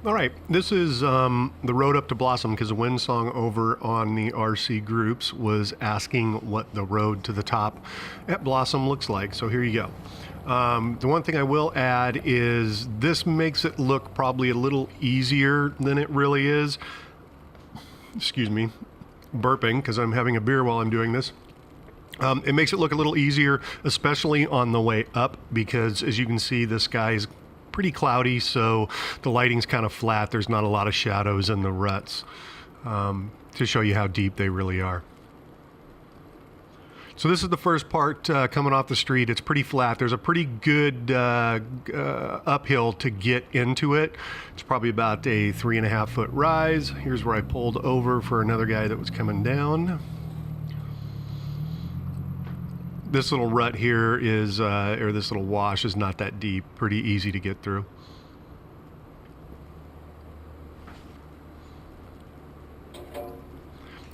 All right, this is the road up to Blossom because Windsong over on the RCGroups was asking what the road to the top at Blossom looks like. So here you go. The one thing I will add is this makes it look probably a little easier than it really is. Excuse me, burping because I'm having a beer while I'm doing this. It makes it look a little easier, especially on the way up, because as you can see, the sky is pretty cloudy, so the lighting's kind of flat. There's not a lot of shadows in the ruts to show you how deep they really are. So this is the first part coming off the street. It's pretty flat. There's a pretty good uphill to get into it. It's probably about a 3.5 foot rise. Here's where I pulled over for another guy that was coming down. This little rut here is, or this little wash is not that deep, pretty easy to get through.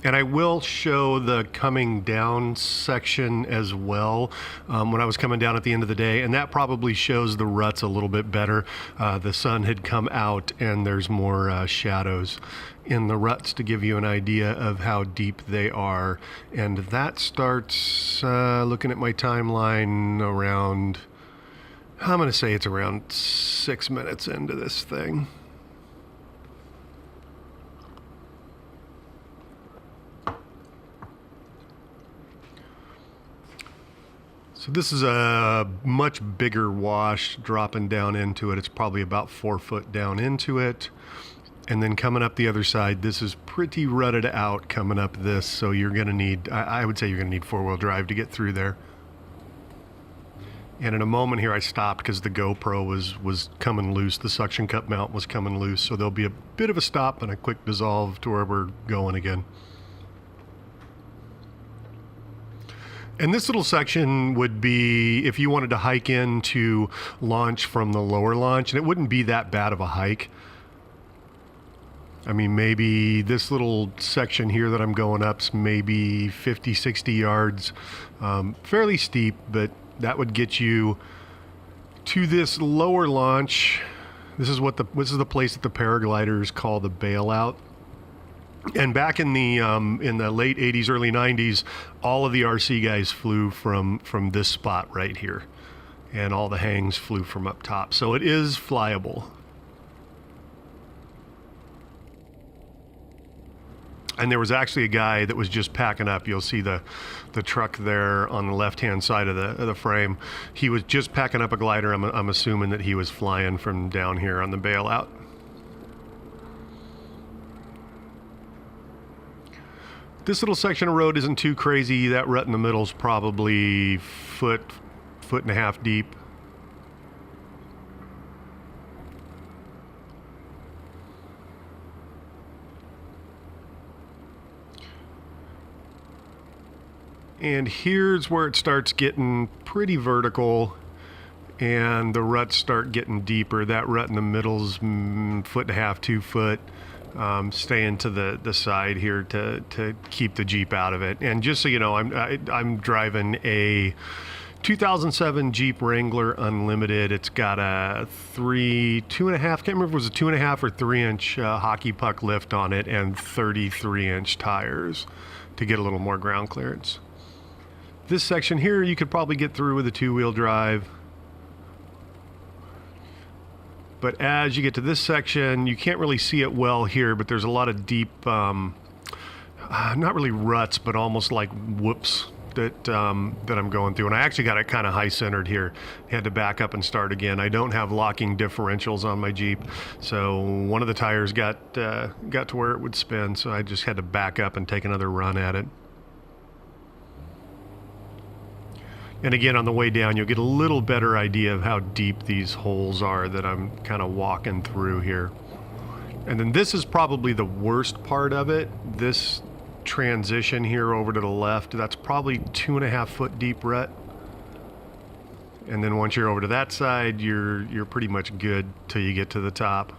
And I will show the coming down section as well when I was coming down at the end of the day, and that probably shows the ruts a little bit better. The sun had come out and there's more shadows in the ruts to give you an idea of how deep they are. And that starts, looking at my timeline, around, I'm going to say it's around 6 minutes into this thing. So this is a much bigger wash dropping down into it. It's probably about 4 foot down into it. And then coming up the other side, this is pretty rutted out coming up this. So you're going to need, I would say you're going to need 4-wheel drive to get through there. And in a moment here, I stopped because the GoPro was coming loose. The suction cup mount was coming loose. So there'll be a bit of a stop and a quick dissolve to where we're going again. And this little section would be if you wanted to hike into launch from the lower launch, and it wouldn't be that bad of a hike. I mean, maybe this little section here that I'm going up's maybe 50, 60 yards, fairly steep, but that would get you to this lower launch. This is the place that the paragliders call the bailout. And back in the late 80s, early 90s, all of the RC guys flew from this spot right here. And all the hangs flew from up top. So it is flyable. And there was actually a guy that was just packing up. You'll see the truck there on the left-hand side of the frame. He was just packing up a glider. I'm assuming that he was flying from down here on the bailout. This little section of road isn't too crazy. That rut in the middle is probably foot and a half deep. And here's where it starts getting pretty vertical and the ruts start getting deeper. That rut in the middle's foot and a half, 2 foot. Staying to the side here to keep the Jeep out of it. And just so you know, I'm driving a 2007 Jeep Wrangler Unlimited. It's got a 2.5, can't remember if it was a 2.5 or 3 inch hockey puck lift on it, and 33 inch tires to get a little more ground clearance. This section here you could probably get through with a 2-wheel drive. But as you get to this section, you can't really see it well here, but there's a lot of deep, not really ruts, but almost like whoops that I'm going through. And I actually got it kind of high centered here. Had to back up and start again. I don't have locking differentials on my Jeep, so one of the tires got to where it would spin, so I just had to back up and take another run at it. And again, on the way down, you'll get a little better idea of how deep these holes are that I'm kind of walking through here. And then this is probably the worst part of it. This transition here over to the left, that's probably 2.5 foot deep rut. And then once you're over to that side, you're pretty much good till you get to the top.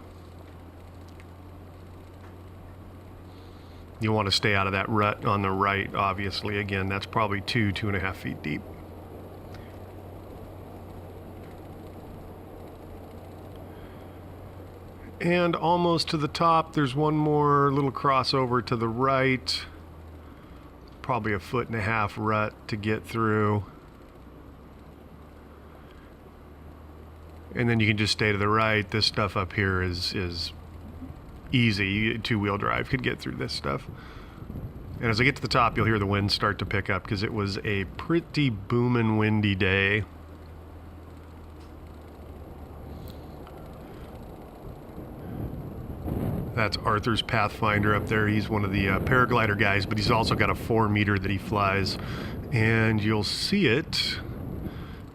You want to stay out of that rut on the right, obviously. Again, that's probably 2.5 feet deep. And almost to the top, there's one more little crossover to the right. Probably a 1.5 foot rut to get through. And then you can just stay to the right. This stuff up here is easy. Two-wheel drive could get through this stuff. And as I get to the top, you'll hear the wind start to pick up because it was a pretty booming windy day. That's Arthur's Pathfinder up there. He's one of the paraglider guys, but he's also got a 4-meter that he flies. And you'll see it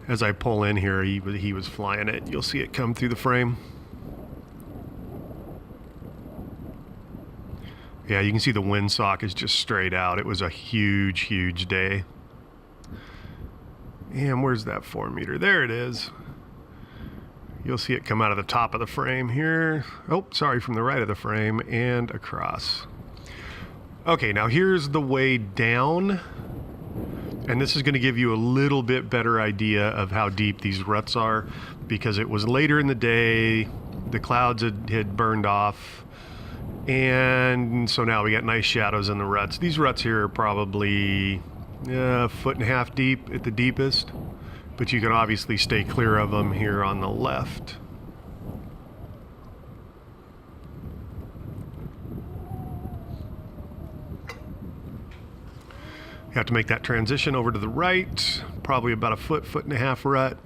as I pull in here. He was flying it. You'll see it come through the frame. Yeah, you can see the windsock is just straight out. It was a huge, huge day. And where's that 4-meter? There it is. You'll see it come out of the top of the frame here. Oh, sorry, from the right of the frame and across. Okay, now here's the way down. And this is going to give you a little bit better idea of how deep these ruts are because it was later in the day. The clouds had burned off. And so now we got nice shadows in the ruts. These ruts here are probably 1.5 foot deep at the deepest. But you can obviously stay clear of them here on the left. You have to make that transition over to the right, probably about a 1.5 foot rut.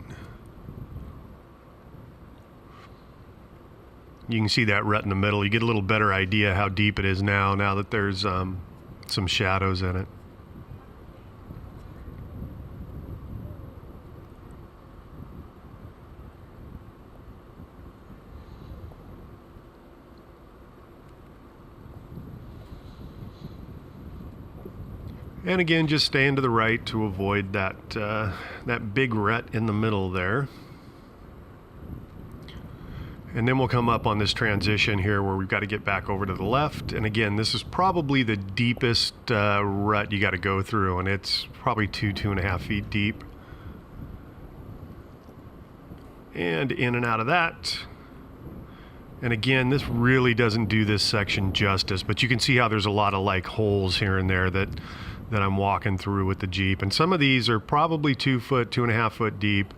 You can see that rut in the middle. You get a little better idea how deep it is now that there's some shadows in it. And again, just staying to the right to avoid that big rut in the middle there. And then we'll come up on this transition here where we've got to get back over to the left. And again, this is probably the deepest rut you got to go through, and it's probably 2.5 feet deep. And in and out of that. And again, this really doesn't do this section justice, but you can see how there's a lot of like holes here and there that I'm walking through with the Jeep. And some of these are probably 2.5 foot deep.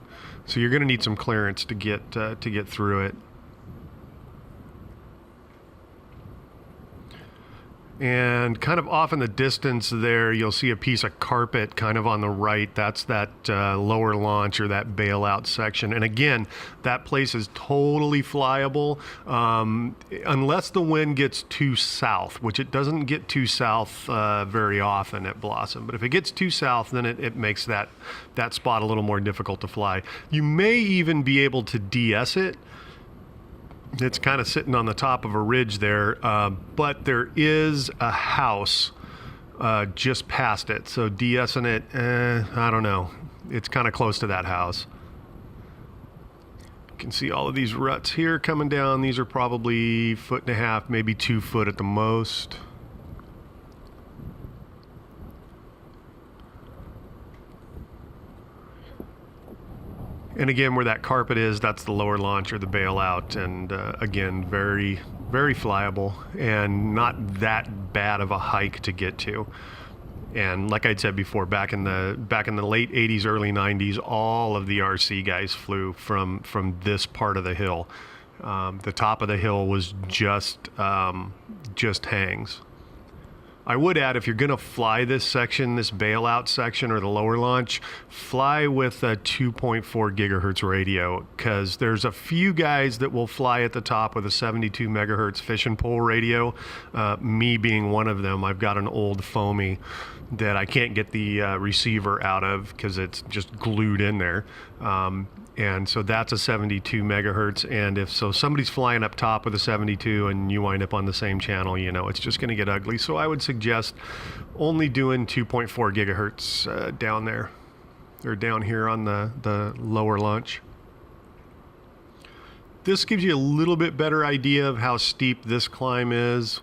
So you're going to need some clearance to get through it. And kind of off in the distance there, you'll see a piece of carpet kind of on the right. That's that lower launch or that bailout section. And again, that place is totally flyable unless the wind gets too south, which it doesn't get too south very often at Blossom. But if it gets too south, then it makes that spot a little more difficult to fly. You may even be able to de-ess it. It's kind of sitting on the top of a ridge there, but there is a house just past it. So de-essing it, I don't know. It's kind of close to that house. You can see all of these ruts here coming down. These are probably 1.5 foot, maybe 2 foot at the most. And again, where that carpet is, that's the lower launch or the bailout. And again, very, very flyable and not that bad of a hike to get to. And like I'd said before, back in the late 80s, early 90s, all of the RC guys flew from this part of the hill. The top of the hill was just hangs. I would add, if you're going to fly this section, this bailout section or the lower launch, fly with a 2.4 gigahertz radio, because there's a few guys that will fly at the top with a 72 megahertz fish and pole radio, me being one of them. I've got an old foamy that I can't get the receiver out of because it's just glued in there. And so that's a 72 megahertz. And if somebody's flying up top with a 72 and you wind up on the same channel, it's just going to get ugly. So I would suggest only doing 2.4 gigahertz down there, or down here on the lower launch. This gives you a little bit better idea of how steep this climb is.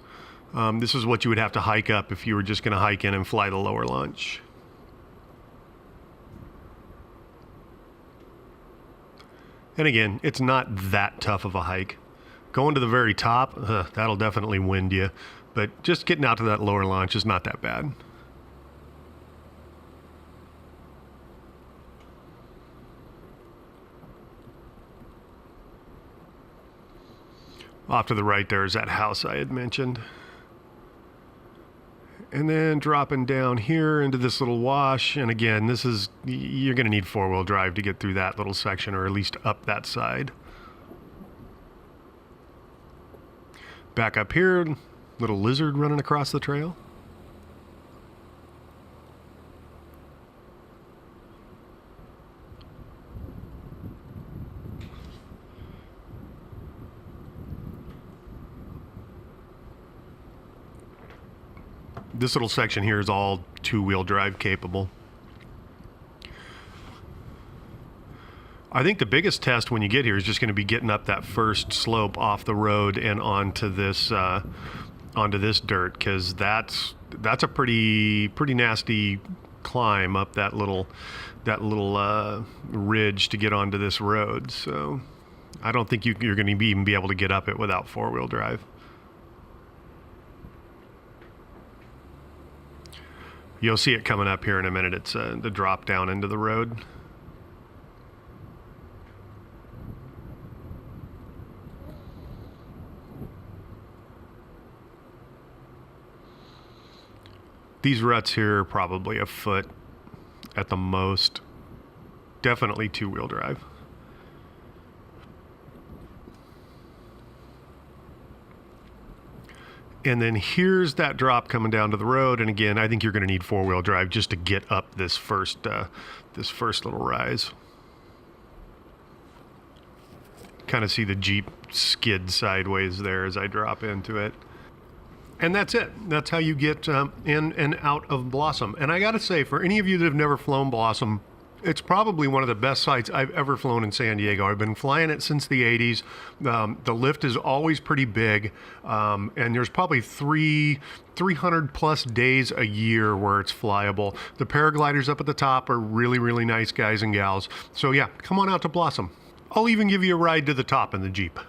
This is what you would have to hike up if you were just going to hike in and fly the lower launch. And again, it's not that tough of a hike. Going to the very top, that'll definitely wind you. But just getting out to that lower launch is not that bad. Off to the right there is that house I had mentioned. And then dropping down here into this little wash. And again, you're going to need four-wheel drive to get through that little section, or at least up that side. Back up here, little lizard running across the trail. This little section here is all two-wheel drive capable. I think the biggest test when you get here is just going to be getting up that first slope off the road and onto this dirt, because that's a pretty nasty climb up that little ridge to get onto this road. So I don't think you're going to even be able to get up it without four-wheel drive. You'll see it coming up here in a minute. It's the drop down into the road. These ruts here are probably a foot at the most. Definitely two-wheel drive. And then here's that drop coming down to the road. And again, I think you're going to need four-wheel drive just to get up this first little rise. Kind of see the Jeep skid sideways there as I drop into it. And that's it. That's how you get in and out of Blossom. And I got to say, for any of you that have never flown Blossom, it's probably one of the best sites I've ever flown in San Diego. I've been flying it since the 80s. The lift is always pretty big. And there's probably 300 plus days a year where it's flyable. The paragliders up at the top are really, really nice guys and gals. So yeah, come on out to Blossom. I'll even give you a ride to the top in the Jeep.